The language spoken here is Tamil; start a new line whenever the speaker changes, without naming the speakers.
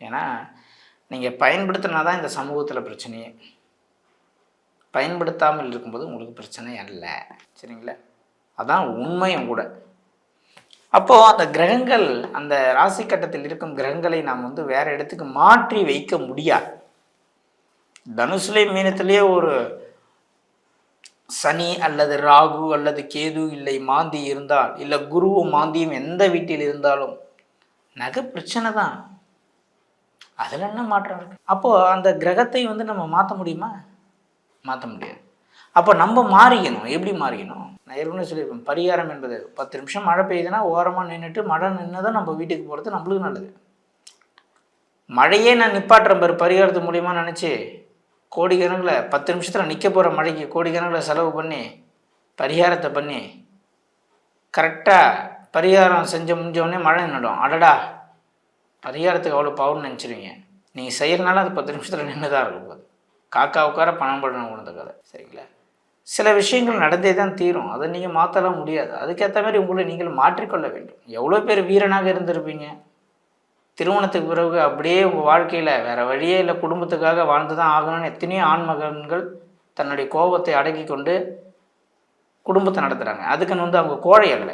ஏன்னா நீங்கள் பயன்படுத்தினா தான் இந்த சமூகத்தில் பிரச்சனையே. பயன்படுத்தாமல் இருக்கும்போது உங்களுக்கு பிரச்சனை அல்ல. சரிங்களா? அதான் உண்மையும் கூட. அப்போது அந்த கிரகங்கள், அந்த ராசி கட்டத்தில் இருக்கும் கிரகங்களை நாம் வேறு இடத்துக்கு மாற்றி வைக்க முடியாது. தனுசுலேயும் மீனத்திலேயே ஒரு சனி அல்லது ராகு அல்லது கேது இல்லை மாந்தி இருந்தால், இல்லை குருவும் மாந்தியும் எந்த வீட்டில் இருந்தாலும் நகை பிரச்சனை தான். அதில் என்ன மாற்றம் இருக்கு? அப்போது அந்த கிரகத்தை நம்ம மாற்ற முடியுமா? மாற்ற முடியாது. அப்போ நம்ம மாறிக்கணும். எப்படி மாறிக்கணும்? நான் ஏற்கனவே சொல்லியிருப்பேன், பரிகாரம் என்பது 10 நிமிஷம் மழை பெய்யுதுன்னா ஓரமாக நின்றுட்டு மழை நின்று தான் நம்ம வீட்டுக்கு போகிறது நம்மளுக்கு நல்லது. மழையே நான் நிப்பாட்டுறேன் பாரு பரிகாரத்து மூலியமாக நினச்சி, கோடிக்கணக்கில் 10 நிமிஷத்தில் நிற்க போகிற மழைக்கு கோடிக்கணக்கில் செலவு பண்ணி பரிகாரத்தை பண்ணி கரெக்டாக பரிகாரம் முடிஞ்சோடனே மழை நின்றுடும். அடடா, பரிகாரத்துக்கு அவ்வளோ பவர்னு நினச்சிருவீங்க. நீங்கள் செய்கிறனால அது 10 நிமிஷத்தில் நின்று தான் இருக்கும் போது. காக்கா உட்கார பணம் படணும் உணர்ந்த கதை. சரிங்களா? சில விஷயங்கள் நடந்தே தான் தீரும். அதை நீங்கள் மாற்றலாம் முடியாது. அதுக்கேற்ற மாதிரி உங்களை நீங்கள் மாற்றிக்கொள்ள வேண்டும். எவ்வளோ பேர் வீரனாக இருந்திருப்பீங்க, திருமணத்துக்கு பிறகு அப்படியே உங்கள் வாழ்க்கையில் வேறு வழியே இல்லை, குடும்பத்துக்காக வாழ்ந்து தான் ஆகணும்னு எத்தனையோ ஆண்மகன்கள் தன்னுடைய கோபத்தை அடக்கி கொண்டு குடும்பத்தை நடத்துகிறாங்க. அதுக்குன்னு அவங்க கோழை அல்ல.